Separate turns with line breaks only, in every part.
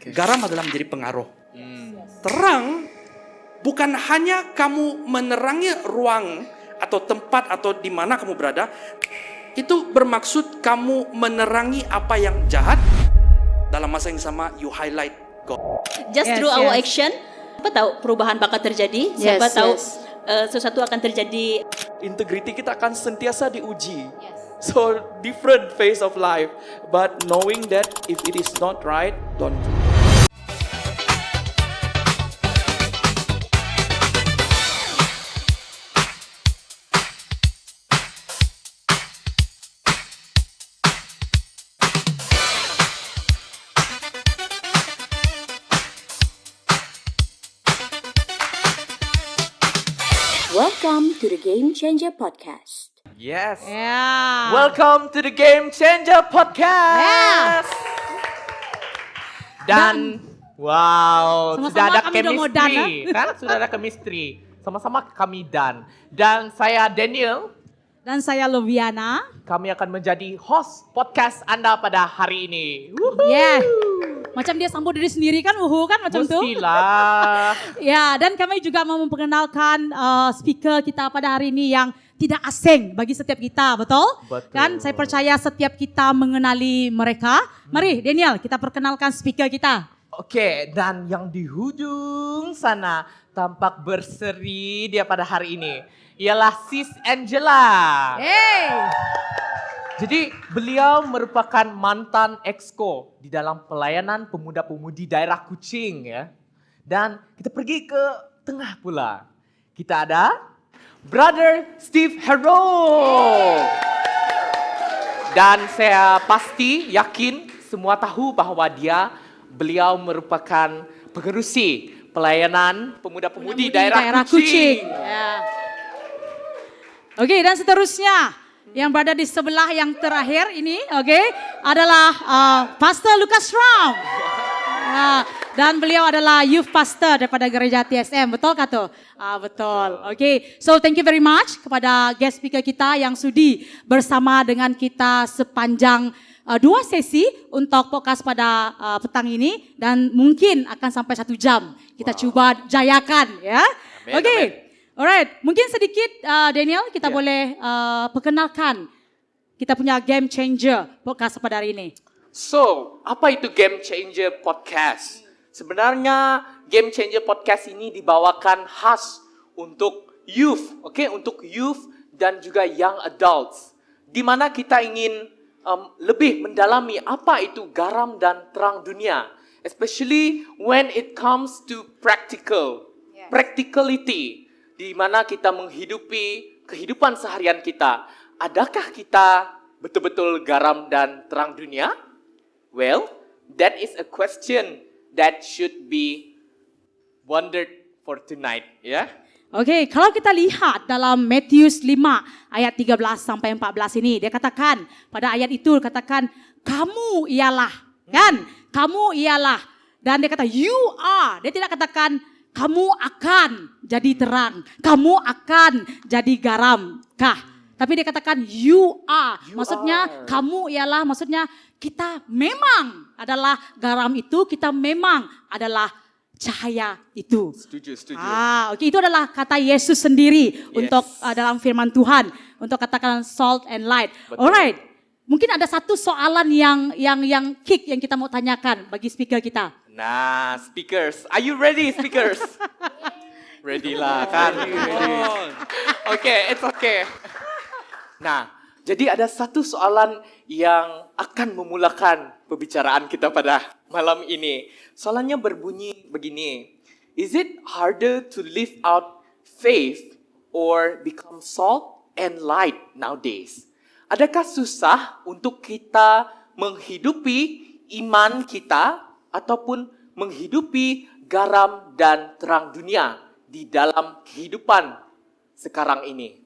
Garam adalah menjadi pengaruh. Terang bukan hanya kamu menerangi ruang atau tempat atau di mana kamu berada. Itu bermaksud kamu menerangi apa yang jahat. Dalam masa yang sama, you highlight God.
Just through our action, siapa tahu perubahan bakal terjadi, siapa tahu sesuatu akan terjadi.
Integriti kita akan sentiasa diuji. So different phase of life, but knowing that if it is not right, don't do.
Welcome to the Game Changer Podcast.
Yes.
Yeah.
Welcome to the Game Changer Podcast. Dan wow,
Sama-sama
sudah ada
kami udah mau dan,
chemistry, kan? Sudah ada chemistry. Sama-sama kami dan saya Daniel.
Dan saya Loviana.
Kami akan menjadi host podcast Anda pada hari ini.
Yeah. Macam dia sambut diri sendiri kan, kan macam tu.
Mestilah.
Ya, dan kami juga mau memperkenalkan speaker kita pada hari ini yang tidak asing bagi setiap kita, betul?
Betul.
Kan saya percaya setiap kita mengenali mereka. Mari Daniel, kita perkenalkan speaker kita.
Oke, dan yang di hujung sana tampak berseri dia pada hari ini ialah Sis Angela.
Hey.
Jadi beliau merupakan mantan exco di dalam pelayanan pemuda-pemudi daerah Kuching ya. Dan kita pergi ke tengah pula. Kita ada Brother Steve Hero. Dan saya pasti yakin semua tahu bahwa beliau merupakan pengerusi pelayanan pemuda-pemudi daerah Kuching.
Ya. Oke, dan seterusnya yang berada di sebelah yang terakhir ini, adalah Pastor Lucas Ram. Dan beliau adalah youth pastor daripada gereja TSM, betul kata? Betul. So thank you very much kepada guest speaker kita yang sudi bersama dengan kita sepanjang 2 sesi untuk podcast pada petang ini dan mungkin akan sampai 1 jam. Kita coba jayakan ya. Alright, mungkin sedikit Daniel kita boleh perkenalkan kita punya Game Changer podcast pada hari ini.
So, apa itu Game Changer Podcast? Sebenarnya Game Changer Podcast ini dibawakan khas untuk youth, untuk youth dan juga young adults. Di mana kita ingin lebih mendalami apa itu garam dan terang dunia, especially when it comes to practicality. Di mana kita menghidupi kehidupan seharian kita. Adakah kita betul-betul garam dan terang dunia? Well, that is a question that should be wondered for tonight, ya.
Kalau kita lihat dalam Matius 5 ayat 13 sampai 14 ini, dia katakan, pada ayat itu katakan, kamu ialah, kan? Kamu ialah. Dan dia kata, you are. Dia tidak katakan, kamu akan jadi terang, kamu akan jadi garam kah? Tapi dia katakan you are. Maksudnya kamu ialah, maksudnya kita memang adalah garam itu, kita memang adalah cahaya itu.
Setuju.
Itu adalah kata Yesus sendiri untuk dalam firman Tuhan, untuk katakan salt and light.
Betul.
Alright. Mungkin ada satu soalan yang kick yang kita mau tanyakan bagi speaker kita.
Nah, speakers, are you ready, speakers? Ready lah kan? It's okay. Nah, jadi ada satu soalan yang akan memulakan pembicaraan kita pada malam ini. Soalannya berbunyi begini. Is it harder to live out faith or become salt and light nowadays? Adakah susah untuk kita menghidupi iman kita ataupun menghidupi garam dan terang dunia di dalam kehidupan sekarang ini?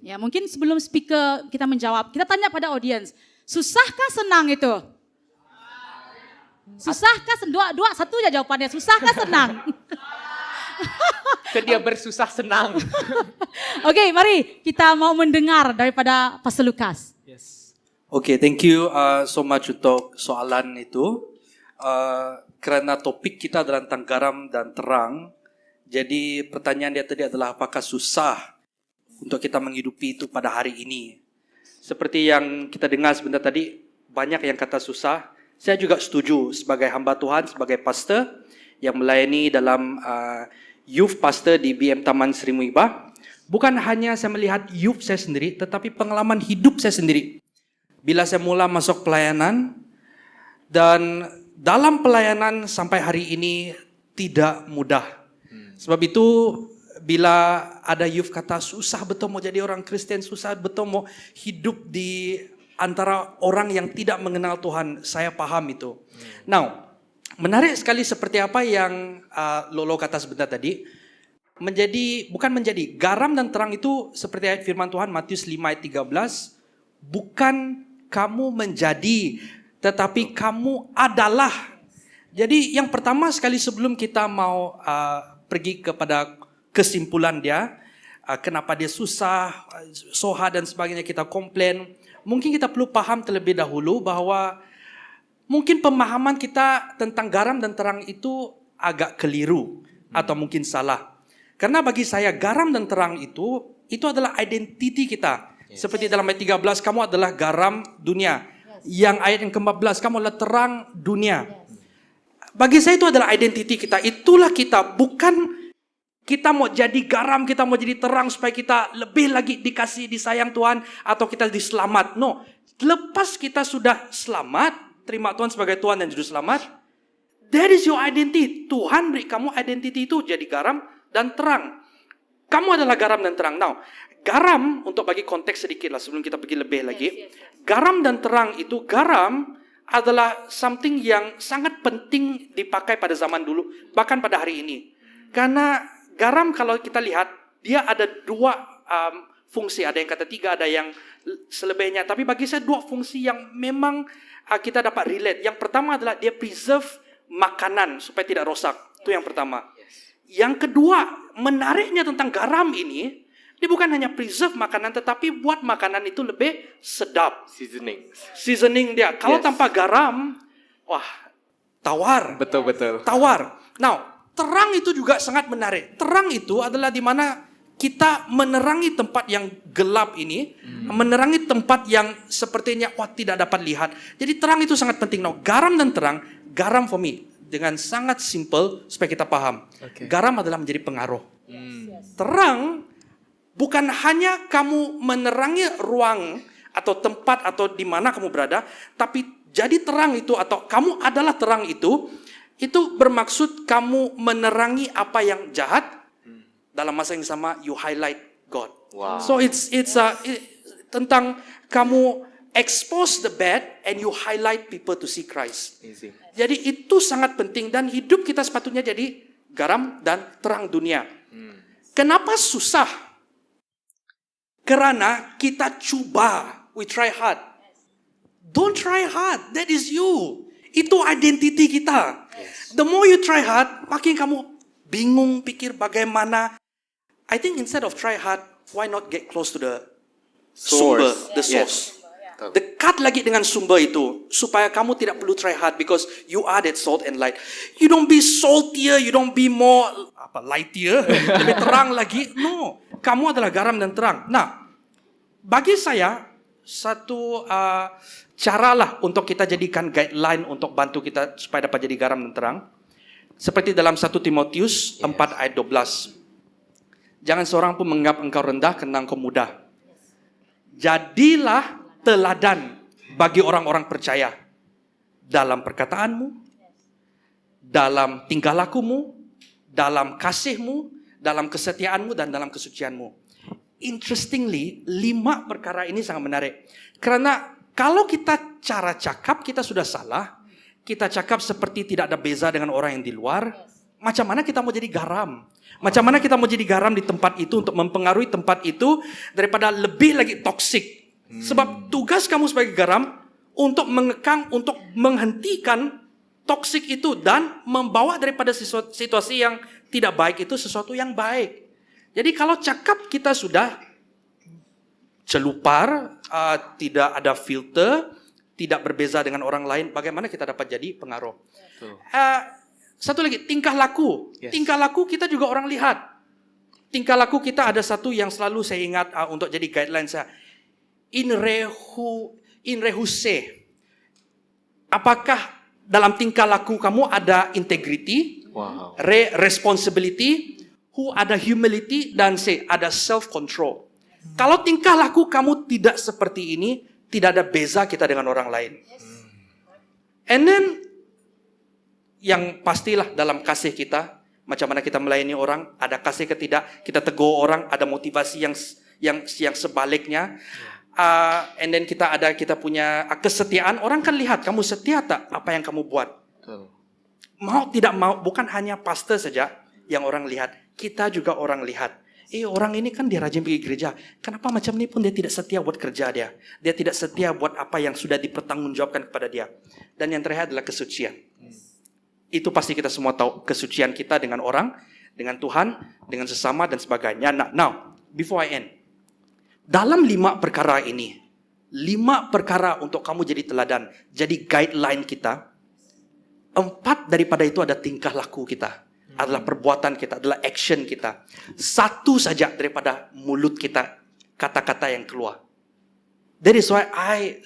Ya, mungkin sebelum speaker kita menjawab, kita tanya pada audiens, susahkah senang itu? Susahkah satu aja jawabannya, susahkah senang?
Dia bersusah senang.
Mari kita mau mendengar daripada Pastor Lucas.
Thank you so much untuk soalan itu. Karena topik kita adalah tentang garam dan terang. Jadi pertanyaan dia tadi adalah apakah susah untuk kita menghidupi itu pada hari ini. Seperti yang kita dengar sebentar tadi, banyak yang kata susah. Saya juga setuju sebagai hamba Tuhan, sebagai pastor yang melayani dalam youth pastor di BM Taman Sri Muhibah. Bukan hanya saya melihat youth saya sendiri, tetapi pengalaman hidup saya sendiri. Bila saya mula masuk pelayanan, dan dalam pelayanan sampai hari ini tidak mudah. Sebab itu bila ada youth kata susah betul mau jadi orang Kristen, susah betul mau hidup di antara orang yang tidak mengenal Tuhan, saya paham itu. Now, menarik sekali seperti apa yang Lolo kata sebentar tadi. Bukan menjadi garam dan terang itu seperti ayat firman Tuhan Matius 5 ayat 13, bukan kamu menjadi, tetapi kamu adalah. Jadi yang pertama sekali sebelum kita mau pergi kepada kesimpulan dia, kenapa dia susah, soha dan sebagainya kita komplain, mungkin kita perlu paham terlebih dahulu bahwa mungkin pemahaman kita tentang garam dan terang itu agak keliru atau mungkin salah. Karena bagi saya garam dan terang itu adalah identiti kita. Seperti dalam ayat 13, kamu adalah garam dunia. Yang ayat yang ke-14, kamu adalah terang dunia. Bagi saya itu adalah identiti kita. Itulah kita. Bukan kita mau jadi garam, kita mau jadi terang supaya kita lebih lagi dikasih, disayang Tuhan, atau kita diselamat. No. Lepas kita sudah selamat, terima Tuhan sebagai Tuhan dan Juru Selamat, that is your identity. Tuhan beri kamu identiti itu jadi garam dan terang. Kamu adalah garam dan terang. Now, garam, untuk bagi konteks sedikit lah sebelum kita pergi lebih lagi. Garam dan terang itu, garam adalah something yang sangat penting dipakai pada zaman dulu, bahkan pada hari ini. Karena garam kalau kita lihat, dia ada dua fungsi. Ada yang kata tiga, ada yang selebihnya. Tapi bagi saya dua fungsi yang memang kita dapat relate. Yang pertama adalah dia preserve makanan supaya tidak rosak. Itu yang pertama. Yang kedua, menariknya tentang garam ini, dia bukan hanya preserve makanan, tetapi buat makanan itu lebih sedap. Seasoning dia. Kalau tanpa garam, wah, tawar.
Betul.
Tawar. Now, terang itu juga sangat menarik. Terang itu adalah di mana kita menerangi tempat yang gelap ini, menerangi tempat yang sepertinya tidak dapat lihat. Jadi terang itu sangat penting. Now, garam dan terang, garam for me, dengan sangat simple supaya kita paham. Garam adalah menjadi pengaruh. Terang bukan hanya kamu menerangi ruang atau tempat atau di mana kamu berada, tapi jadi terang itu atau kamu adalah terang itu bermaksud kamu menerangi apa yang jahat, dalam masa yang sama you highlight God.
Wow.
So it's tentang kamu expose the bad and you highlight people to see Christ.
Easy.
Jadi itu sangat penting dan hidup kita sepatutnya jadi garam dan terang dunia. Kenapa susah? Karena kita coba, we try hard. Don't try hard, that is you. Itu identiti kita. The more you try hard, makin kamu bingung pikir bagaimana. I think instead of try hard, why not get close to the sumber, the source. Dekat lagi dengan sumber itu supaya kamu tidak perlu try hard because you are that salt and light. You don't be saltier, you don't be more lightier, lebih terang lagi. No, kamu adalah garam dan terang. Nah, bagi saya satu cara lah untuk kita jadikan guideline untuk bantu kita supaya dapat jadi garam dan terang. Seperti dalam 1 Timotius 4 ayat 12. Jangan seorang pun menganggap engkau rendah karena engkau muda. Jadilah teladan bagi orang-orang percaya dalam perkataanmu, dalam tingkah lakumu, dalam kasihmu, dalam kesetiaanmu dan dalam kesucianmu. Interestingly, 5 perkara ini sangat menarik. Karena kalau kita cara cakap kita sudah salah, kita cakap seperti tidak ada beza dengan orang yang di luar, macam mana kita mau jadi garam? Macam mana kita mau jadi garam di tempat itu untuk mempengaruhi tempat itu daripada lebih lagi toksik? Sebab tugas kamu sebagai garam untuk mengekang, untuk menghentikan toksik itu dan membawa daripada situasi yang tidak baik itu sesuatu yang baik. Jadi kalau cakap kita sudah celupar, tidak ada filter, tidak berbeza dengan orang lain, bagaimana kita dapat jadi pengaruh? Satu lagi, tingkah laku.
Yes.
Tingkah laku kita juga orang lihat. Tingkah laku kita ada satu yang selalu saya ingat untuk jadi guideline saya. In rehuse. Apakah dalam tingkah laku kamu ada integrity,
Wow.
responsibility, ada humility, dan ada self-control. Kalau tingkah laku kamu tidak seperti ini, tidak ada beza kita dengan orang lain. And then, yang pastilah dalam kasih kita, macam mana kita melayani orang, ada kasih ke tidak, kita tegur orang, ada motivasi yang sebaliknya. And then kita punya kesetiaan, orang kan lihat kamu setia tak apa yang kamu buat. Mau tidak mau, bukan hanya pastor saja yang orang lihat, kita juga orang lihat. Orang ini kan dia rajin pergi gereja, kenapa macam ni pun dia tidak setia buat kerja dia. Dia tidak setia buat apa yang sudah dipertanggungjawabkan kepada dia. Dan yang terakhir adalah kesucian. Itu pasti kita semua tahu, kesucian kita dengan orang, dengan Tuhan, dengan sesama dan sebagainya. Now, before I end, dalam 5 perkara ini, 5 perkara untuk kamu jadi teladan, jadi guideline kita. 4 daripada itu ada tingkah laku kita, adalah perbuatan kita, adalah action kita. 1 saja daripada mulut kita, kata-kata yang keluar. That is why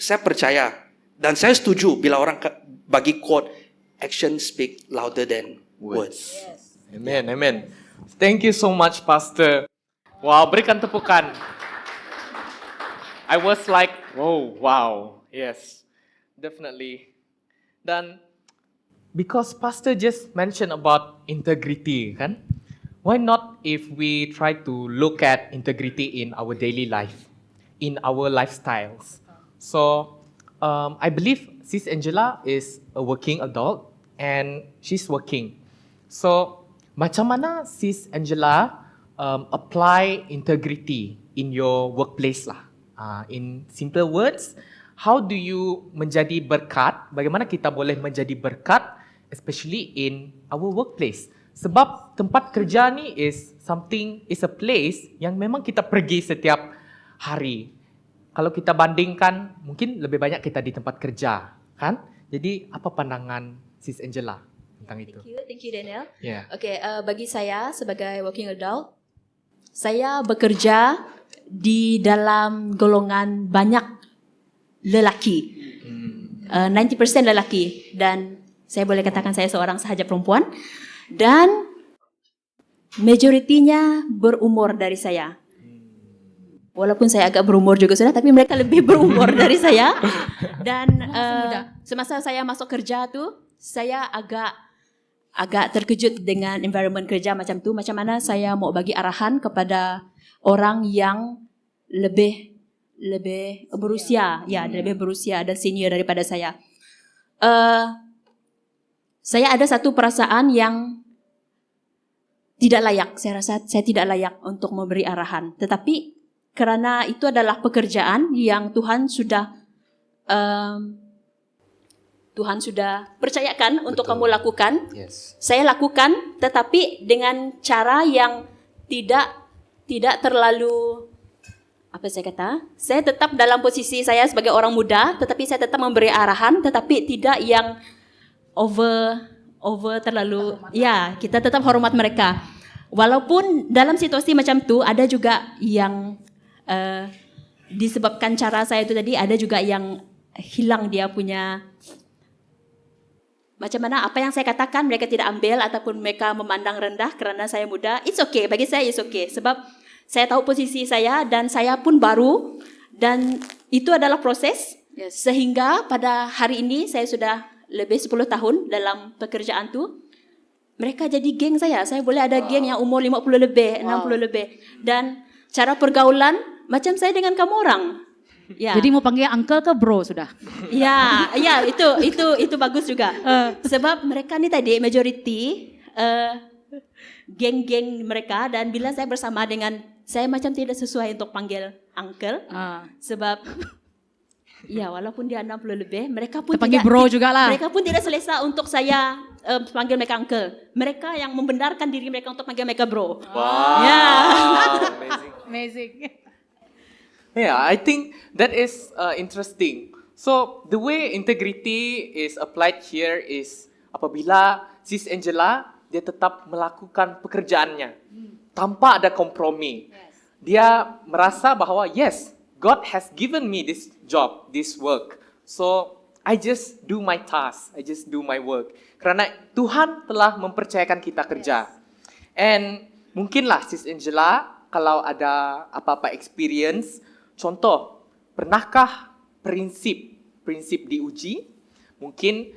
saya percaya dan saya setuju bila orang bagi quote, action speak louder than words.
Amen, amen. Thank you so much, Pastor. Wow, berikan tepukan. I was like, wow, yes, definitely. Dan because Pastor just mentioned about integrity, kan? Why not if we try to look at integrity in our daily life, in our lifestyles? So, I believe Sis Angela is a working adult and she's working. So, macam mana Sis Angela apply integrity in your workplace lah? In simple words, how do you menjadi berkat? Bagaimana kita boleh menjadi berkat, especially in our workplace? Sebab tempat kerja ni is a place yang memang kita pergi setiap hari. Kalau kita bandingkan, mungkin lebih banyak kita di tempat kerja, kan? Jadi apa pandangan Sis Angela tentang itu?
Thank you Daniel.
Yeah.
Okay, bagi saya sebagai working adult, saya bekerja di dalam golongan banyak lelaki. 90% lelaki dan saya boleh katakan saya seorang sahaja perempuan dan majoritinya berumur dari saya. Walaupun saya agak berumur juga sudah, tapi mereka lebih berumur dari saya. Dan semasa saya masuk kerja tu, saya agak terkejut dengan environment kerja macam tu. Macam mana saya mau bagi arahan kepada orang yang lebih berusia, lebih berusia dan senior daripada saya. Saya ada satu perasaan yang tidak layak. Saya rasa saya tidak layak untuk memberi arahan. Tetapi kerana itu adalah pekerjaan yang Tuhan sudah percayakan untuk kamu lakukan.
Yes.
Saya lakukan, tetapi dengan cara yang tidak terlalu, apa saya kata? Saya tetap dalam posisi saya sebagai orang muda, tetapi saya tetap memberi arahan, tetapi tidak yang over terlalu. Ya, kita tetap hormat mereka. Walaupun dalam situasi macam tu ada juga yang disebabkan cara saya itu tadi, ada juga yang hilang dia punya, macam mana apa yang saya katakan mereka tidak ambil ataupun mereka memandang rendah kerana saya muda. It's okay, bagi saya it's okay. Sebab saya tahu posisi saya dan saya pun baru dan itu adalah proses. Sehingga pada hari ini saya sudah lebih 10 tahun dalam pekerjaan tu. Mereka jadi geng saya. Saya boleh ada geng yang umur 50 lebih, 60 lebih. Dan cara pergaulan macam saya dengan kamu orang. Ya.
Jadi mau panggil uncle ke bro sudah?
Ya, itu bagus juga. Sebab mereka ni tadi majority geng-geng mereka dan bila saya bersama dengan saya macam tidak sesuai untuk panggil uncle. Sebab ya walaupun dia 60 lebih, mereka pun
panggil bro jugalah.
Mereka pun tidak selesa untuk saya panggil mereka uncle. Mereka yang membenarkan diri mereka untuk panggil mereka bro.
Wow.
Ya.
Amazing.
Yeah, I think that is interesting. So the way integrity is applied here is apabila Sis Angela, dia tetap melakukan pekerjaannya tanpa ada kompromi. Dia merasa bahwa yes, God has given me this job, this work. So, I just do my task, I just do my work. Kerana Tuhan telah mempercayakan kita kerja. And mungkinlah Sis Angela, kalau ada apa-apa experience, contoh, pernahkah prinsip diuji? Mungkin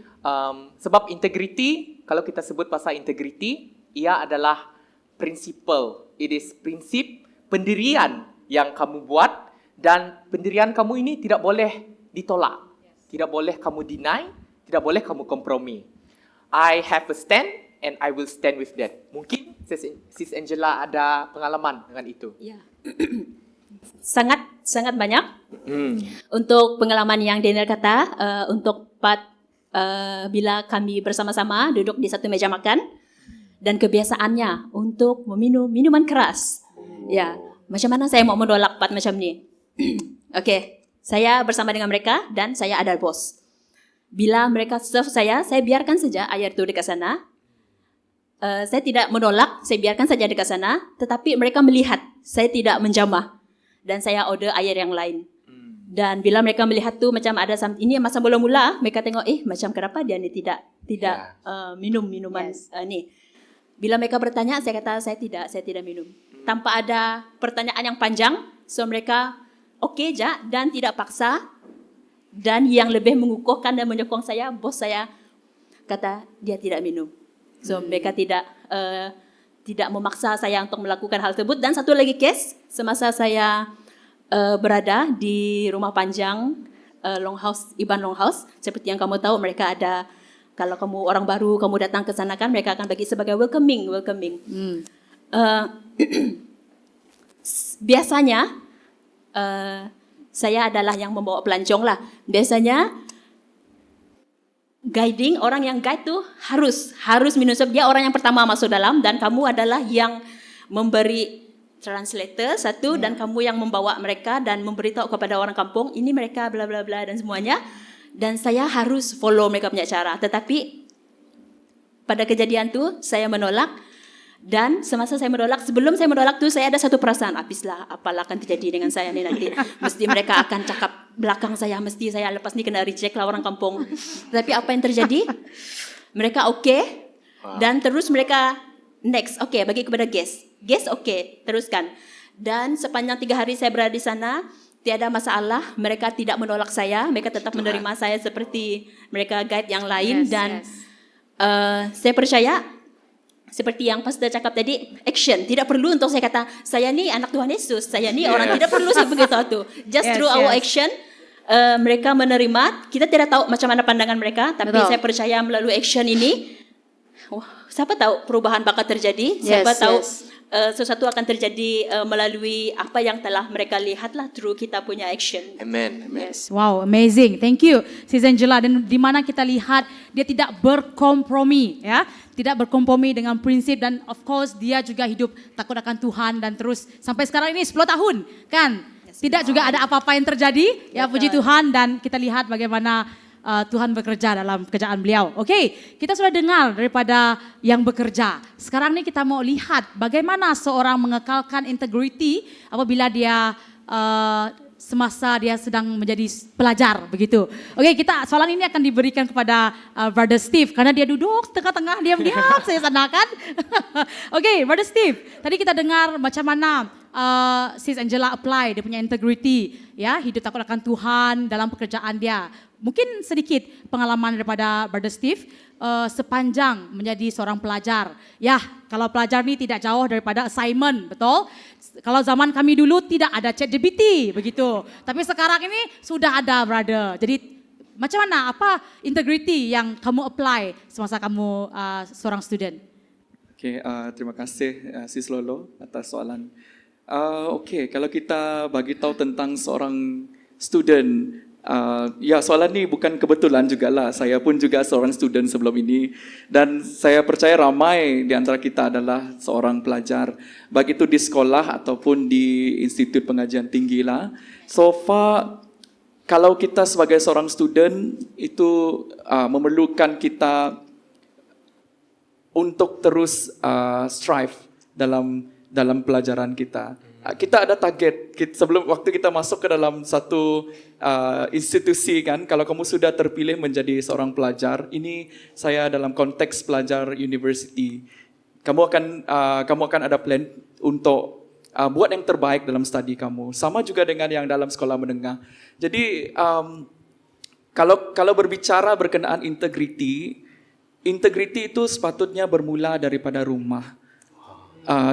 sebab integrity, kalau kita sebut pasal integrity, ia adalah principle. It is prinsip pendirian yang kamu buat, dan pendirian kamu ini tidak boleh ditolak. Tidak boleh kamu deny, tidak boleh kamu kompromi. I have a stand and I will stand with that. Mungkin Sis Angela ada pengalaman dengan itu.
Ya. Sangat banyak. Untuk pengalaman yang Daniel kata, untuk bila kami bersama-sama duduk di satu meja makan, dan kebiasaannya untuk meminum minuman keras. Ya, macam mana saya mau menolak part macam ni? Okey, saya bersama dengan mereka dan saya ada bos. Bila mereka serve saya biarkan saja air itu dekat sana. Saya tidak menolak, saya biarkan saja dekat sana, tetapi mereka melihat saya tidak menjamah dan saya order air yang lain. Dan bila mereka melihat tu macam ada ini masa mula-mula, mereka tengok macam kenapa dia ni tidak minum minuman ni. Bila mereka bertanya, saya kata saya tidak minum. Tanpa ada pertanyaan yang panjang, so mereka okey je dan tidak paksa. Dan yang lebih mengukuhkan dan menyokong saya, bos saya kata dia tidak minum. So mereka tidak memaksa saya untuk melakukan hal tersebut. Dan satu lagi kes, semasa saya berada di rumah panjang Longhouse, Iban Longhouse, seperti yang kamu tahu, mereka ada, kalau kamu orang baru, kamu datang ke sana kan, mereka akan bagi sebagai welcoming. Biasanya saya adalah yang membawa pelancong lah. Biasanya guiding, orang yang guide tu harus minum, sebab dia orang yang pertama masuk dalam, dan kamu adalah yang memberi translator satu, dan kamu yang membawa mereka dan memberitahu kepada orang kampung ini mereka bla bla bla dan semuanya, dan saya harus follow mereka punya cara. Tetapi pada kejadian tu saya menolak, dan semasa saya menolak, sebelum saya menolak tu saya ada satu perasaan, habislah apalah akan terjadi dengan saya ni nanti. Mesti mereka akan cakap belakang saya, mesti saya lepas ni kena reject lah orang kampung. Tapi apa yang terjadi? Mereka okey, dan terus mereka next, okey, bagi kepada guest okey, teruskan. Dan sepanjang 3 hari saya berada di sana, tiada masalah, mereka tidak menolak saya, mereka tetap menerima saya seperti mereka guide yang lain. Saya percaya seperti yang pastor cakap tadi, action. Tidak perlu untuk saya kata, saya ni anak Tuhan Yesus, saya ni orang, tidak perlu saya beritahu tu. Just through our action, mereka menerima. Kita tidak tahu macam mana pandangan mereka, tapi saya percaya melalui action ini, siapa tahu perubahan bakal terjadi, siapa tahu sesuatu akan terjadi melalui apa yang telah mereka lihatlah through kita punya action.
Amen.
Yes. Wow, amazing. Thank you, Sis Angela. Dan di mana kita lihat dia tidak berkompromi, ya, tidak berkompromi dengan prinsip, dan of course dia juga hidup takut akan Tuhan, dan terus sampai sekarang ini 10 tahun, kan? Tidak juga ada apa-apa yang terjadi, ya, puji Tuhan, dan kita lihat bagaimana Tuhan bekerja dalam pekerjaan beliau. Okey, kita sudah dengar daripada yang bekerja. Sekarang ni kita mau lihat bagaimana seorang mengekalkan integriti apabila dia semasa dia sedang menjadi pelajar, begitu. Okey, soalan ini akan diberikan kepada Brother Steve karena dia duduk tengah-tengah diam-diam saya sanakan. Okey, Brother Steve, tadi kita dengar macam mana Sis Angela apply dia punya integrity, ya, hidup takut akan Tuhan dalam pekerjaan dia. Mungkin sedikit pengalaman daripada Brother Steve sepanjang menjadi seorang pelajar. Ya, kalau pelajar ni tidak jauh daripada assignment, betul? Kalau zaman kami dulu tidak ada ChatGPT, begitu. Tapi sekarang ini sudah ada, brother. Jadi macam mana, apa integrity yang kamu apply semasa kamu seorang student?
Okay, terima kasih Sis Lolo atas soalan. Okay, kalau kita bagi tahu tentang seorang student, ya, soalan ni bukan kebetulan jugalah. Saya pun juga seorang student sebelum ini, dan saya percaya ramai di antara kita adalah seorang pelajar, baik itu di sekolah ataupun di institut pengajian tinggi lah. So far, kalau kita sebagai seorang student itu memerlukan kita untuk terus strive dalam pelajaran kita. Kita ada target sebelum waktu kita masuk ke dalam satu institusi kan, kalau kamu sudah terpilih menjadi seorang pelajar, ini saya dalam konteks pelajar university, kamu akan ada plan untuk buat yang terbaik dalam studi kamu. Sama juga dengan yang dalam sekolah menengah. Jadi kalau berbicara berkenaan integriti itu sepatutnya bermula daripada rumah.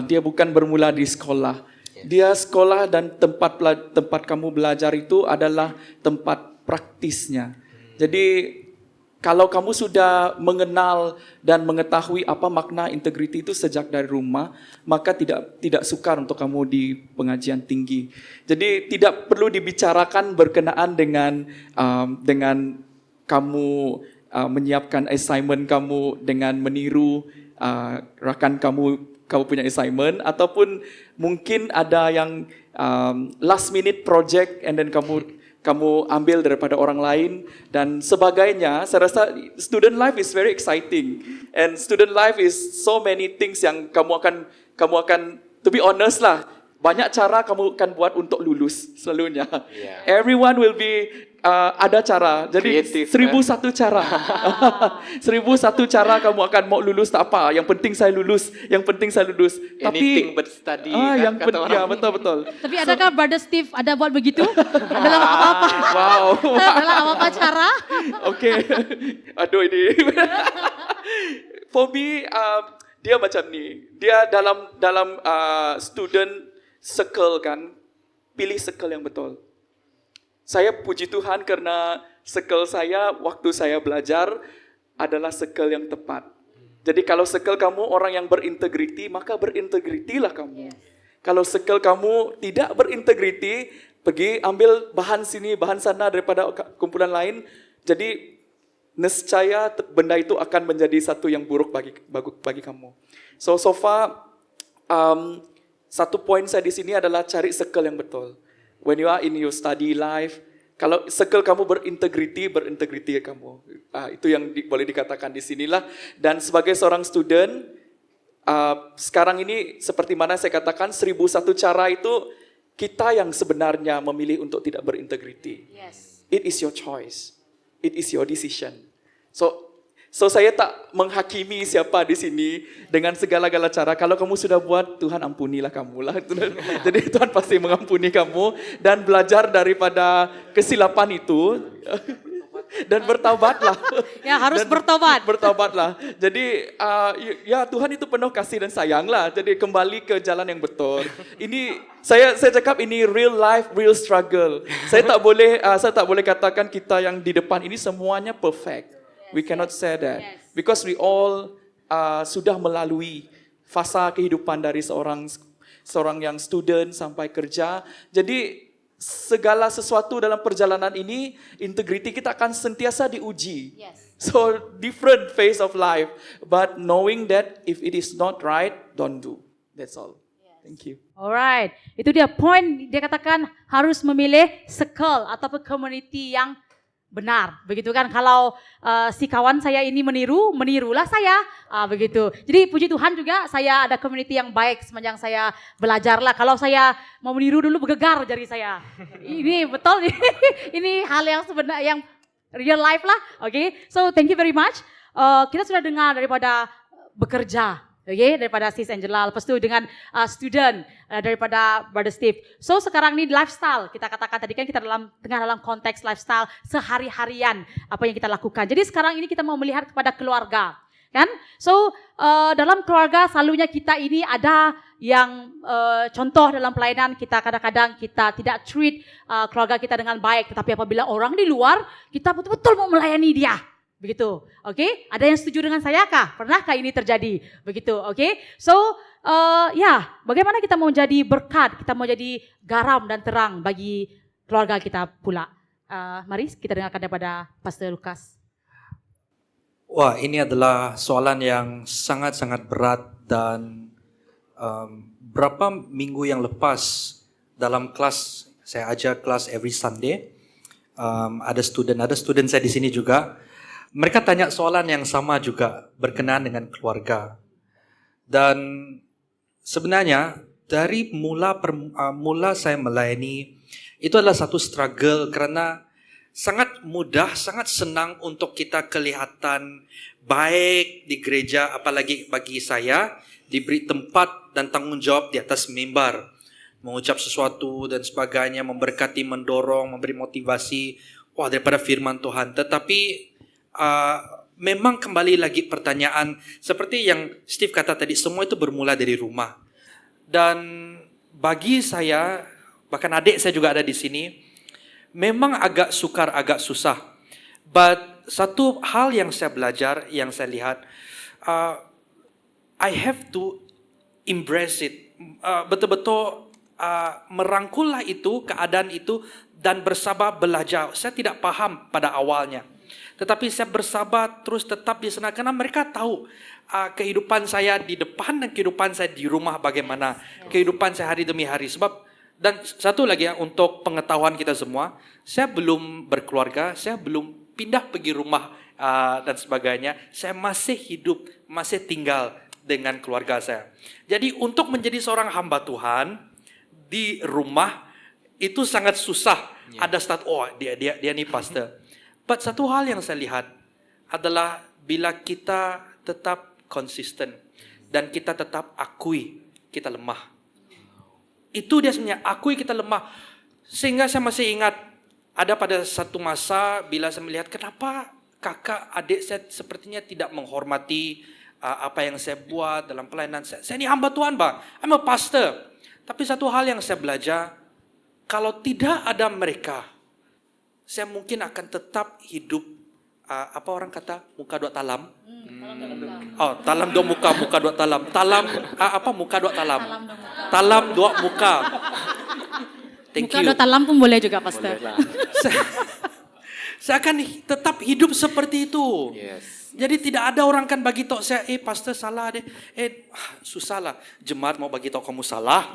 Dia bukan bermula di sekolah. Dia sekolah dan tempat kamu belajar itu adalah tempat praktisnya. Jadi kalau kamu sudah mengenal dan mengetahui apa makna integriti itu sejak dari rumah, maka tidak sukar untuk kamu di pengajian tinggi. Jadi tidak perlu dibicarakan berkenaan dengan kamu menyiapkan assignment kamu dengan meniru rakan kamu punya assignment, ataupun mungkin ada yang last minute project and then kamu ambil daripada orang lain dan sebagainya. Saya rasa student life is very exciting and student life is so many things yang kamu akan to be honest lah, banyak cara kamu akan buat untuk lulus selalunya. Everyone will be ada cara. Jadi
Creative,
1001 cara. 1001 cara kamu akan mau lulus tak apa. Yang penting saya lulus.
Anything but study.
Yang penting ya, betul.
Tapi adakah Brother Steve ada buat begitu? Dalam apa-apa?
Wow.
Dalam apa-apa cara?
Okay. Aduh ini. For me, dia macam ni. Dia dalam student circle kan, pilih circle yang betul. Saya puji Tuhan karena circle saya waktu saya belajar adalah circle yang tepat. Jadi kalau circle kamu orang yang berintegriti, maka berintegritilah kamu. Kalau circle kamu tidak berintegriti, pergi ambil bahan sini, bahan sana daripada kumpulan lain. Jadi nescaya benda itu akan menjadi satu yang buruk bagi kamu. So far, satu poin saya di sini adalah cari circle yang betul. When you are in your study life, kalau circle kamu berintegriti kamu. Itu yang boleh dikatakan di sinilah. Dan sebagai seorang student, sekarang ini seperti mana saya katakan 1001 cara itu kita yang sebenarnya memilih untuk tidak berintegriti.
Yes.
It is your choice. It is your decision. So saya tak menghakimi siapa di sini dengan segala-gala cara. Kalau kamu sudah buat, Tuhan ampunilah kamu lah. Jadi Tuhan pasti mengampuni kamu dan belajar daripada kesilapan itu dan bertaubatlah.
Ya harus bertobat.
Bertaubatlah. Jadi ya Tuhan itu penuh kasih dan sayang lah. Jadi kembali ke jalan yang betul. Ini saya cakap ini real life, real struggle. Saya tak boleh katakan kita yang di depan ini semuanya perfect. We cannot say that because we all sudah melalui fasa kehidupan dari seorang yang student sampai kerja. Jadi segala sesuatu dalam perjalanan ini, integriti kita akan sentiasa diuji. So different phase of life, but knowing that if it is not right, don't do. That's all. Thank you.
Alright, itu dia poin dia katakan harus memilih circle ataupun community yang benar, begitu kan? Kalau si kawan saya ini menirulah saya, begitu. Jadi puji Tuhan juga saya ada community yang baik sepanjang saya belajar lah. Kalau saya mau meniru dulu bergegar jari saya. Ini betul, ini hal yang sebenarnya yang real life lah, okay? So thank you very much. Kita sudah dengar daripada bekerja. Okay, daripada Sis Angela, lepas tu dengan student daripada Brother Steve. So sekarang ni lifestyle, kita katakan tadi kan kita tengah dalam konteks lifestyle sehari-harian apa yang kita lakukan. Jadi sekarang ini kita mau melihat kepada keluarga, kan? So dalam keluarga selalunya kita ini ada yang contoh dalam pelayanan kita kadang-kadang kita tidak treat keluarga kita dengan baik, tetapi apabila orang di luar kita betul-betul mau melayani dia. Begitu, okay? Ada yang setuju dengan saya kah? Pernahkah ini terjadi? Begitu, okay? So, bagaimana kita mau jadi berkat, kita mau jadi garam dan terang bagi keluarga kita pula. Mari kita dengarkan daripada Pastor Lukas.
Wah, ini adalah soalan yang sangat-sangat berat dan berapa minggu yang lepas dalam kelas, saya ajar kelas every Sunday, ada student saya di sini juga. mereka tanya soalan yang sama juga berkenaan dengan keluarga. Dan sebenarnya dari mula saya melayani, itu adalah satu struggle karena sangat mudah, sangat senang untuk kita kelihatan baik di gereja, apalagi bagi saya diberi tempat dan tanggung jawab di atas mimbar, mengucap sesuatu dan sebagainya, memberkati, mendorong, memberi motivasi, daripada firman Tuhan. Tetapi memang kembali lagi pertanyaan seperti yang Steve kata tadi, semua itu bermula dari rumah. Dan bagi saya, bahkan adik saya juga ada di sini, memang agak sukar, agak susah. But satu hal yang saya belajar, yang saya lihat, I have to embrace it. Betul-betul merangkullah itu, keadaan itu, dan bersabar belajar. Saya tidak paham pada awalnya. Tetapi saya bersabar terus tetap di sana karena mereka tahu kehidupan saya di depan dan kehidupan saya di rumah bagaimana. Kehidupan saya hari demi hari. Sebab, dan satu lagi ya, untuk pengetahuan kita semua, saya belum berkeluarga, saya belum pindah pergi rumah dan sebagainya. Saya masih hidup, masih tinggal dengan keluarga saya. Jadi untuk menjadi seorang hamba Tuhan di rumah itu sangat susah. Ada start, dia nih pastor. But satu hal yang saya lihat adalah bila kita tetap konsisten dan kita tetap akui kita lemah. Itu dia sebenarnya, akui kita lemah. Sehingga saya masih ingat ada pada satu masa bila saya melihat kenapa kakak adik saya sepertinya tidak menghormati apa yang saya buat dalam pelayanan saya. Saya ini hamba Tuhan, Bang. I'm a pastor. Tapi satu hal yang saya belajar, kalau tidak ada mereka, saya mungkin akan tetap hidup, apa orang kata, muka dua talam. Talam dua muka, muka dua talam. Talam, muka dua talam. Talam dua muka. Thank
Muka
you.
dua talam pun boleh juga, Pastor.
Saya akan tetap hidup seperti itu.
Yes.
Jadi tidak ada orang kan bagi tahu saya, pastor salah deh. Susah lah. Jemaat mau bagi tahu kamu salah.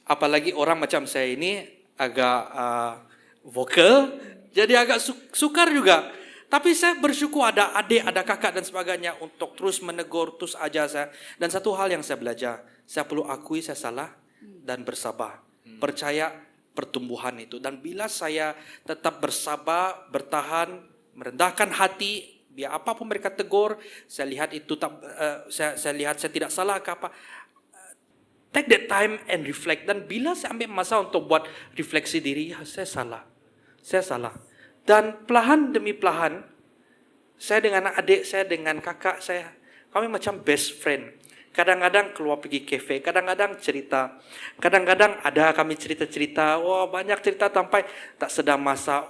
Apalagi orang macam saya ini agak vokal. Jadi agak sukar juga. Tapi saya bersyukur ada adik, ada kakak dan sebagainya untuk terus menegur, terus ajar saya. Dan satu hal yang saya belajar, saya perlu akui saya salah dan bersabar. Percaya pertumbuhan itu. Dan bila saya tetap bersabar, bertahan, merendahkan hati, biar apapun mereka tegur, saya lihat itu saya lihat saya tidak salah ke apa. Take that time and reflect. Dan bila saya ambil masa untuk buat refleksi diri, saya salah. Saya salah. Dan pelahan demi pelahan, saya dengan adik saya, dengan kakak saya, kami macam best friend. Kadang-kadang keluar pergi kafe, kadang-kadang cerita. Kadang-kadang ada kami cerita-cerita, banyak cerita sampai tak sedar masa.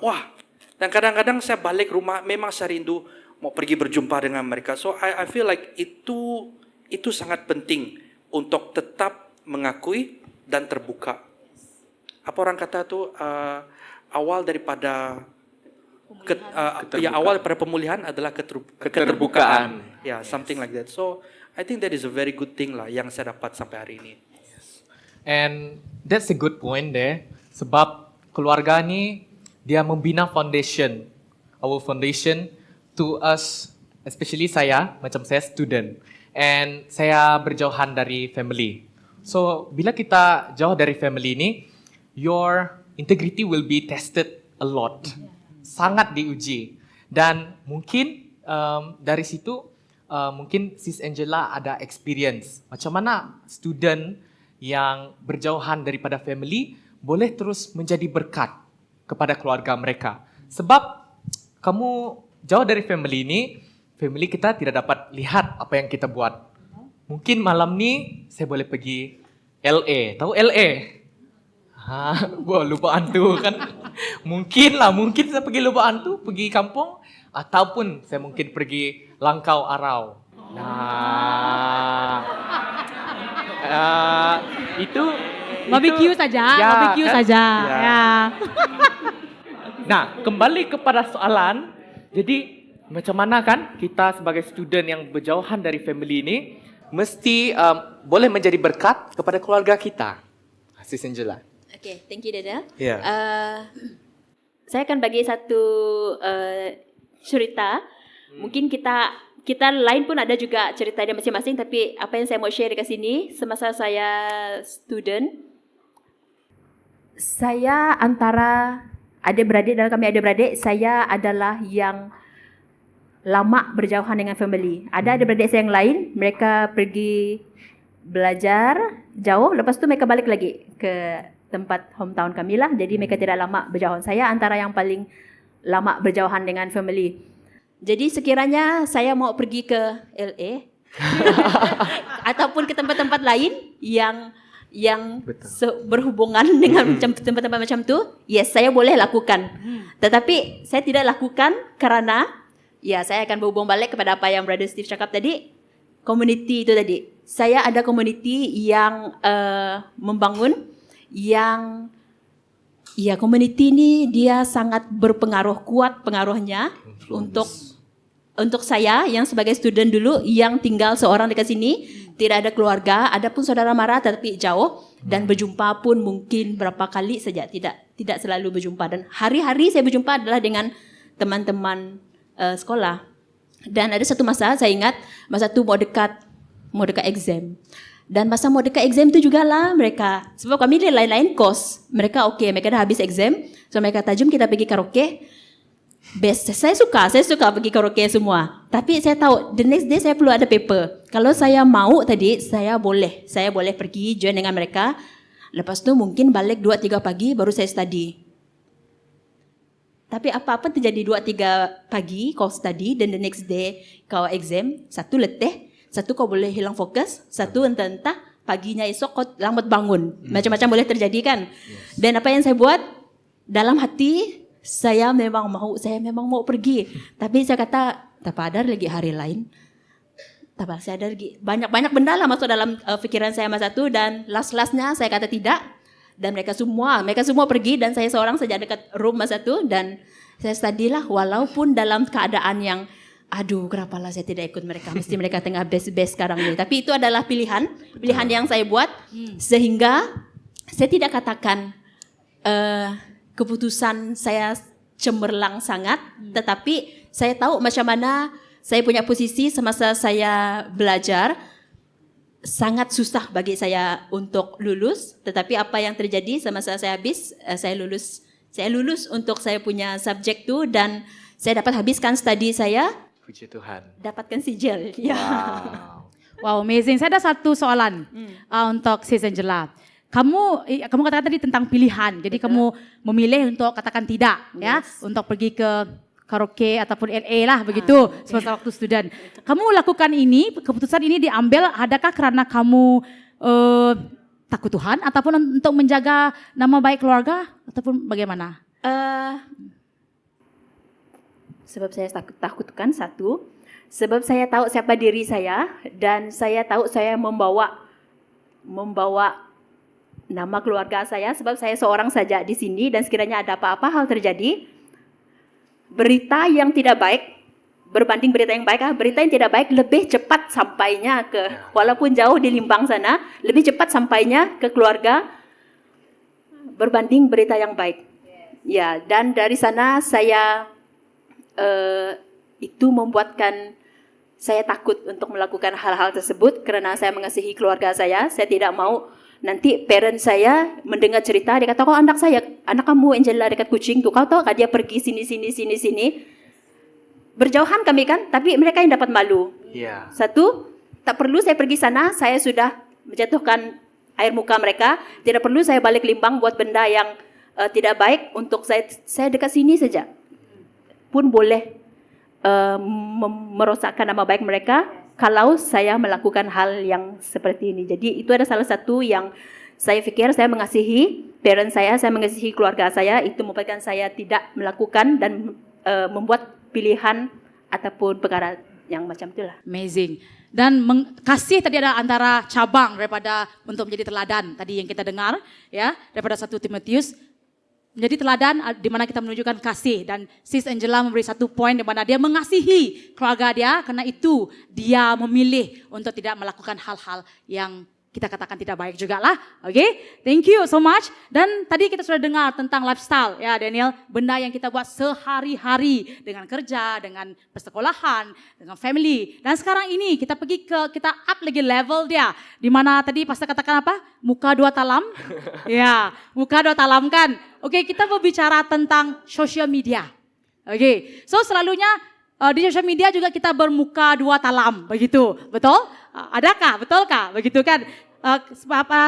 Dan kadang-kadang saya balik rumah, memang saya rindu mau pergi berjumpa dengan mereka. So I feel like itu sangat penting untuk tetap mengakui dan terbuka. Apa orang kata tuh, awal daripada awal daripada pemulihan adalah keterbukaan. Something like that. So I think that is a very good thing lah yang saya dapat sampai hari ini.
And that's a good point there. Sebab keluarga ni dia membina foundation. Our foundation to us, especially saya, macam saya student. And saya berjauhan dari family. So bila kita jauh dari family ni, your integrity will be tested a lot. Sangat diuji. Dan mungkin dari situ mungkin Sis Angela ada experience macam mana student yang berjauhan daripada family boleh terus menjadi berkat kepada keluarga mereka. Sebab kamu jauh dari family ni, family kita tidak dapat lihat apa yang kita buat. Mungkin malam ni saya boleh pergi LA. Tahu LA? Lubuk Hantu kan. Mungkin saya pergi Lubuk Hantu, pergi kampung, ataupun saya mungkin pergi Langkau Arau. Itu
Barbecue saja,
ya,
barbecue
kan?
saja. Ya.
Nah, kembali kepada soalan. Jadi macam mana kan kita sebagai student yang berjauhan dari family ini mesti boleh menjadi berkat kepada keluarga kita. Sis Angela.
Okay, thank you Dada.
Yeah.
Saya akan bagi satu cerita Mungkin kita lain pun ada juga cerita dia masing-masing, tapi apa yang saya mau share dekat sini, semasa saya student, saya antara adik-beradik, dalam kami adik-beradik, saya adalah yang lama berjauhan dengan family. Ada adik-beradik saya yang lain, mereka pergi belajar jauh, lepas tu mereka balik lagi ke tempat hometown kami lah. Jadi mereka tidak lama berjauhan. Saya antara yang paling lama berjauhan dengan family. Jadi sekiranya saya mau pergi ke LA ataupun ke tempat-tempat lain yang berhubungan dengan tempat-tempat macam tu, yes, saya boleh lakukan. Tetapi saya tidak lakukan kerana ya saya akan berhubung balik kepada apa yang Brother Steve cakap tadi, community itu tadi. Saya ada community yang membangun, yang ya community ni dia sangat berpengaruh, kuat pengaruhnya untuk saya yang sebagai student dulu yang tinggal seorang dekat sini, tidak ada keluarga, ada pun saudara mara tetapi jauh, dan berjumpa pun mungkin berapa kali saja, tidak selalu berjumpa, dan hari-hari saya berjumpa adalah dengan teman-teman sekolah. Dan ada satu masa saya ingat, masa tu mau dekat exam. Dan masa mau dekat exam tu jugalah mereka, sebab kami lain-lain kos, mereka okey, mereka dah habis exam, so mereka kata jom kita pergi karaoke. Best, saya suka pergi karaoke semua. Tapi saya tahu the next day saya perlu ada paper. Kalau saya mau tadi, saya boleh pergi join dengan mereka. Lepas tu mungkin balik 2-3 pagi baru saya study. Tapi apa-apa terjadi 2-3 pagi kau study dan the next day kau exam, satu letih, satu kau boleh hilang fokus, satu entah-entah paginya esok kau lambat bangun. Macam-macam boleh terjadi kan. Dan apa yang saya buat dalam hati, saya memang mau pergi. Tapi saya kata, tak ada lagi hari lain. Tak apa, saya ada lagi banyak benda lah masuk dalam fikiran saya masa tu, dan last-lastnya saya kata tidak. Dan mereka semua pergi dan saya seorang saja dekat room masa tu, dan saya study lah walaupun dalam keadaan yang aduh kenapalah saya tidak ikut mereka, mesti mereka tengah best sekarang ni. Tapi itu adalah pilihan yang saya buat, sehingga saya tidak katakan keputusan saya cemerlang sangat, tetapi saya tahu macam mana saya punya posisi semasa saya belajar. Sangat susah bagi saya untuk lulus, tetapi apa yang terjadi semasa saya habis, saya lulus untuk saya punya subjek tu, dan saya dapat habiskan study saya.
Puji Tuhan.
Dapatkan sijil. Ya.
Wow, amazing. Saya ada satu soalan untuk Sis Angela. Kamu katakan tadi tentang pilihan. Jadi kamu memilih untuk katakan tidak, ya, untuk pergi ke karaoke ataupun LA lah begitu semasa waktu student. Kamu lakukan ini, keputusan ini diambil adakah kerana kamu takut Tuhan ataupun untuk menjaga nama baik keluarga ataupun bagaimana?
Sebab saya takutkan satu, sebab saya tahu siapa diri saya, dan saya tahu saya membawa nama keluarga saya, sebab saya seorang saja di sini, dan sekiranya ada apa-apa hal terjadi, berita yang tidak baik berbanding berita yang baik, berita yang tidak baik lebih cepat sampainya ke, walaupun jauh di Limbang sana, lebih cepat sampainya ke keluarga berbanding berita yang baik. Ya, dan dari sana saya itu membuatkan saya takut untuk melakukan hal-hal tersebut kerana saya mengasihi keluarga saya. Saya tidak mau nanti parent saya mendengar cerita, dia kata, anak kamu Angela dekat Kuching tu, kau tahu kan dia pergi sini. Berjauhan kami kan, tapi mereka yang dapat malu.
Yeah.
Satu, tak perlu saya pergi sana, saya sudah menjatuhkan air muka mereka. Tidak perlu saya balik Limbang buat benda yang tidak baik untuk saya dekat sini saja. Pun boleh merosakkan nama baik mereka kalau saya melakukan hal yang seperti ini. Jadi itu ada salah satu yang saya fikir, saya mengasihi parent saya mengasihi keluarga saya, itu membuatkan saya tidak melakukan dan membuat pilihan ataupun perkara yang macam itulah.
Amazing. Dan kasih tadi ada antara cabang daripada untuk menjadi teladan tadi yang kita dengar, ya, daripada 1 Timotius. Menjadi teladan di mana kita menunjukkan kasih, dan Sis Angela memberi satu poin di mana dia mengasihi keluarga dia, karena itu dia memilih untuk tidak melakukan hal-hal yang kita katakan tidak baik juga lah. Oke, thank you so much. Dan tadi kita sudah dengar tentang lifestyle ya Daniel, benda yang kita buat sehari-hari dengan kerja, dengan persekolahan, dengan family. Dan sekarang ini kita up lagi level dia. Di mana tadi pastor katakan apa? Muka dua talam. Ya, muka dua talam kan. Oke, kita berbicara tentang social media. Oke, so selalunya di social media juga kita bermuka dua talam, begitu, betul? Adakah, betulkah, begitu kan?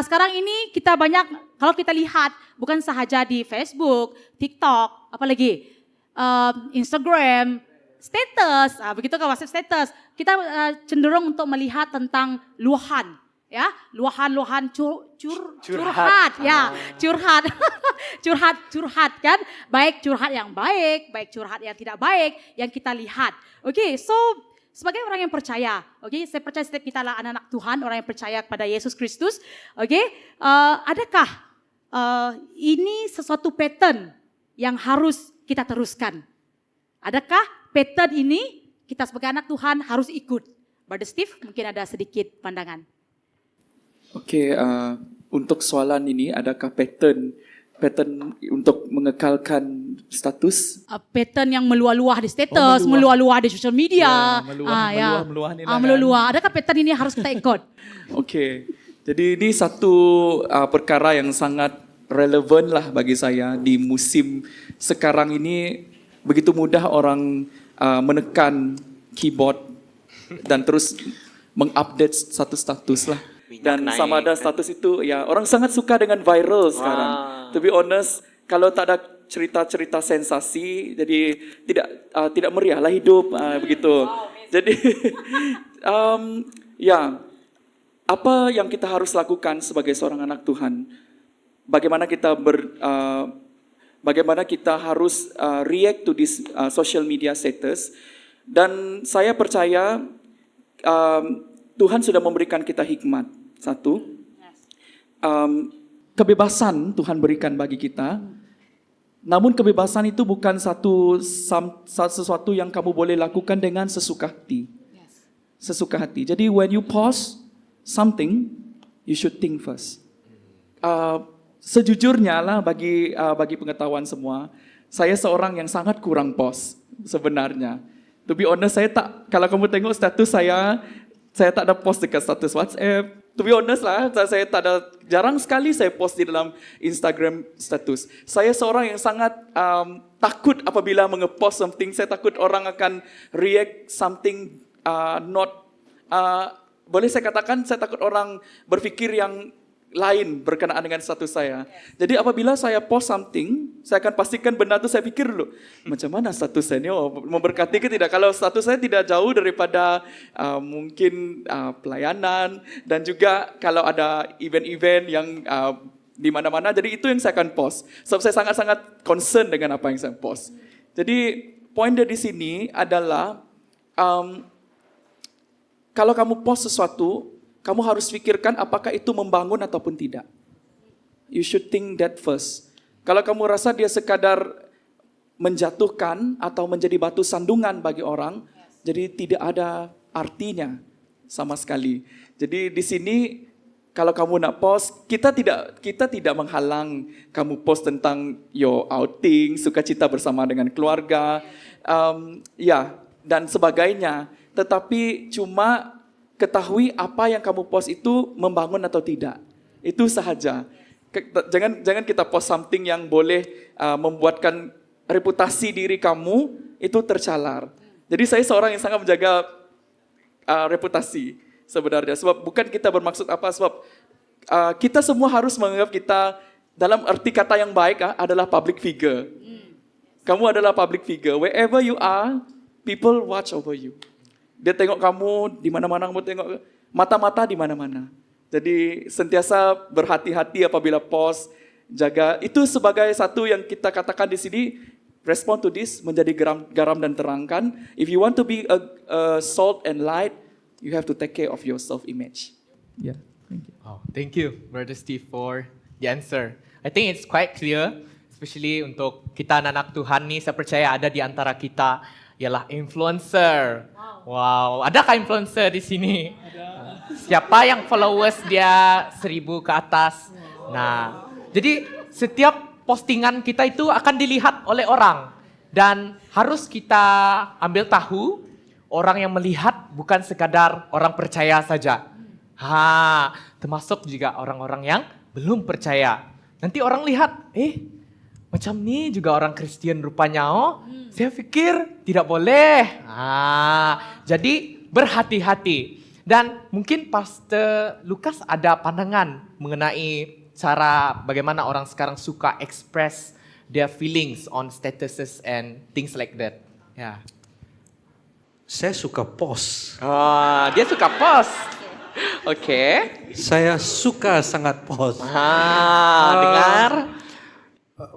Sekarang ini kita banyak, kalau kita lihat bukan sahaja di Facebook, TikTok, apalagi Instagram, status, begitu kan WhatsApp status. Kita cenderung untuk melihat tentang luahan, ya, luahan curhat, ya, curhat, curhat kan, baik curhat yang baik curhat yang tidak baik yang kita lihat. Oke, so sebagai orang yang percaya, oke, saya percaya setiap kita adalah anak-anak Tuhan, orang yang percaya kepada Yesus Kristus, oke, adakah ini sesuatu pattern yang harus kita teruskan? Adakah pattern ini kita sebagai anak Tuhan harus ikut? Brother Steve, mungkin ada sedikit pandangan.
Oke, untuk soalan ini, adakah pattern untuk mengekalkan status?
Pattern yang meluah-luah di status, meluah-luah di social media. Meluah-luah. Adakah pattern ini harus kita ikut?
Oke, jadi ini satu perkara yang sangat relevan lah bagi saya di musim sekarang ini. Begitu mudah orang menekan keyboard dan terus mengupdate satu status lah. Dan sama ada status itu, ya orang sangat suka dengan viral sekarang. To be honest, kalau tak ada cerita-cerita sensasi, jadi tidak meriah lah hidup, begitu. Jadi, ya, apa yang kita harus lakukan sebagai seorang anak Tuhan? Bagaimana kita harus react to this social media status? Dan saya percaya Tuhan sudah memberikan kita hikmat. Satu, kebebasan Tuhan berikan bagi kita. Namun kebebasan itu bukan sesuatu yang kamu boleh lakukan dengan sesuka hati. Sesuka hati. Jadi when you post something, you should think first. Sejujurnya lah bagi pengetahuan semua, saya seorang yang sangat kurang post sebenarnya. To be honest, kalau kamu tengok status saya tak ada post dekat status WhatsApp. To be honest lah, saya tak ada, jarang sekali saya post di dalam Instagram status. Saya seorang yang sangat takut apabila mengepost something. Saya takut orang akan react something boleh saya katakan, saya takut orang berfikir yang lain berkenaan dengan status saya. Jadi apabila saya post something, saya akan pastikan benda itu saya fikir dulu. Macam mana status saya ni? Memberkati ke tidak? Kalau status saya tidak jauh daripada mungkin pelayanan dan juga kalau ada event-event yang di mana-mana, jadi itu yang saya akan post. Sebab saya sangat-sangat concern dengan apa yang saya post. Jadi poin dari sini adalah kalau kamu post sesuatu, kamu harus fikirkan apakah itu membangun ataupun tidak. You should think that first. Kalau kamu rasa dia sekadar menjatuhkan atau menjadi batu sandungan bagi orang, jadi tidak ada artinya sama sekali. Jadi di sini kalau kamu nak post, kita tidak menghalang kamu post tentang your outing, sukacita bersama dengan keluarga, dan sebagainya. Tetapi cuma ketahui apa yang kamu post itu membangun atau tidak. Itu sahaja. Jangan kita post something yang boleh membuatkan reputasi diri kamu itu tercalar. Jadi saya seorang yang sangat menjaga reputasi sebenarnya. Sebab bukan kita bermaksud apa, sebab kita semua harus menganggap kita dalam arti kata yang baik adalah public figure. Kamu adalah public figure. Wherever you are, people watch over you. Dia tengok kamu di mana-mana, kamu tengok mata-mata di mana-mana. Jadi sentiasa berhati-hati apabila post, jaga. Itu sebagai satu yang kita katakan di sini, respond to this, menjadi garam dan terangkan. If you want to be a salt and light, you have to take care of your self-image.
Yeah, thank you.
Oh, thank you, Brother Steve, for the answer. I think it's quite clear, especially untuk kita anak-anak Tuhan ni, saya percaya ada di antara kita ialah influencer. Wow, adakah influencer di sini? Siapa yang followers dia 1,000 ke atas? Nah, jadi setiap postingan kita itu akan dilihat oleh orang. Dan harus kita ambil tahu, orang yang melihat bukan sekadar orang percaya saja. Termasuk juga orang-orang yang belum percaya. Nanti orang lihat, macam ni juga orang Kristen rupanya. Saya pikir tidak boleh. Jadi berhati-hati. Dan mungkin Pastor Lukas ada pandangan mengenai cara bagaimana orang sekarang suka express their feelings on statuses and things like that. Ya.
Saya suka post.
Dia suka post. Oke.
Saya suka sangat post.
Dengar.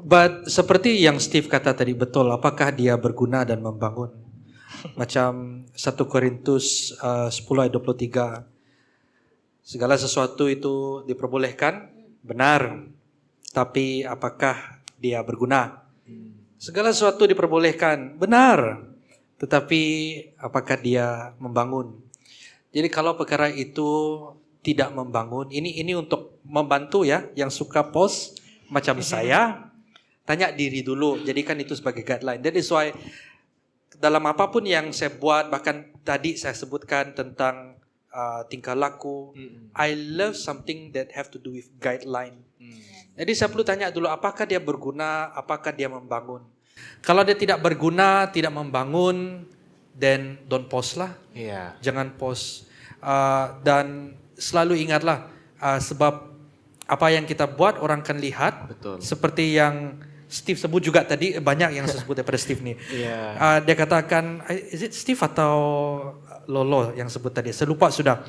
But seperti yang Steve kata tadi betul, apakah dia berguna dan membangun? Macam 1 Korintus 10 ayat 23. Segala sesuatu itu diperbolehkan, benar. Tapi apakah dia berguna? Segala sesuatu diperbolehkan, benar. Tetapi apakah dia membangun? Jadi kalau perkara itu tidak membangun, ini untuk membantu ya, yang suka post macam saya, tanya diri dulu, jadikan itu sebagai guideline. That is why dalam apapun yang saya buat, bahkan tadi saya sebutkan tentang tingkah laku, I love something that have to do with guideline. Jadi saya perlu tanya dulu, apakah dia berguna, apakah dia membangun. Kalau dia tidak berguna, tidak membangun, then don't post lah. Jangan post. Dan selalu ingatlah, sebab apa yang kita buat orang akan lihat.
Betul.
Seperti yang Steve sebut juga tadi, banyak yang saya sebut daripada Steve nih. Dia katakan, is it Steve atau Lolo yang sebut tadi? Saya lupa sudah.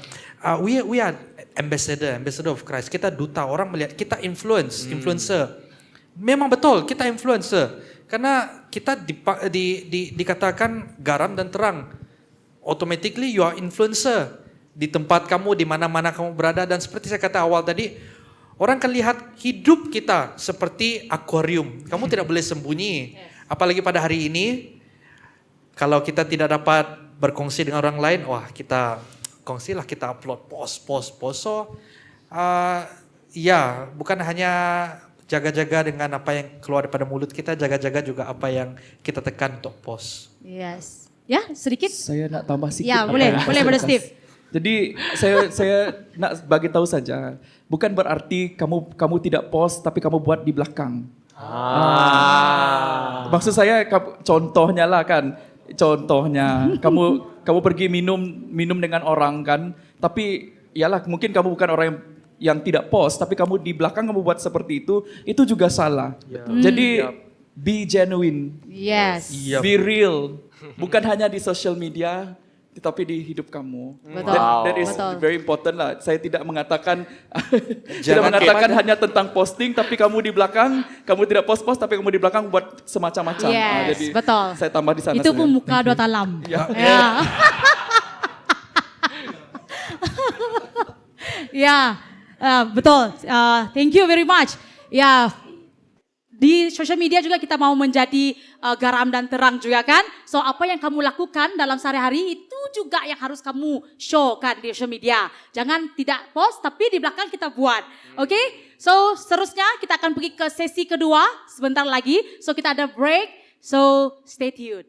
We are ambassador of Christ. Kita duta, orang melihat kita influencer. Memang betul kita influencer. Karena kita dikatakan garam dan terang. Automatically you are influencer. Di tempat kamu, di mana-mana kamu berada. Dan seperti saya kata awal tadi, orang akan lihat hidup kita seperti akuarium. Kamu tidak boleh sembunyi. Apalagi pada hari ini, kalau kita tidak dapat berkongsi dengan orang lain, wah kita kongsilah, kita upload post. So, ya bukan hanya jaga-jaga dengan apa yang keluar daripada mulut kita, jaga-jaga juga apa yang kita tekan untuk post.
Yes. Ya, sedikit.
Saya nak tambah sedikit.
Ya, boleh Brother Steve.
Jadi saya nak bagi tahu saja, bukan berarti kamu tidak post tapi kamu buat di belakang. Maksud saya contohnya lah kan, kamu pergi minum dengan orang kan, tapi yalah mungkin kamu bukan orang yang tidak post, tapi kamu di belakang kamu buat seperti itu juga salah. Jadi be genuine,
Yes.
be real, bukan hanya di social media, tetapi di hidup kamu.
Betul.
That is
Betul.
very important lah. Saya tidak mengatakan
Jangan
hanya tentang posting, tapi kamu di belakang, kamu tidak post, tapi kamu di belakang buat semacam-macam.
Yes,
Jadi
betul.
saya tambah di sana.
Itu pun
saja.
muka dua talam.
Ya.
Betul. Thank you very much. Ya, di social media juga kita mau menjadi garam dan terang juga kan. So apa yang kamu lakukan dalam sehari-hari itu juga yang harus kamu show kan di social media. Jangan tidak post tapi di belakang kita buat. Oke? So seterusnya kita akan pergi ke sesi kedua sebentar lagi. So kita ada break. So stay tuned.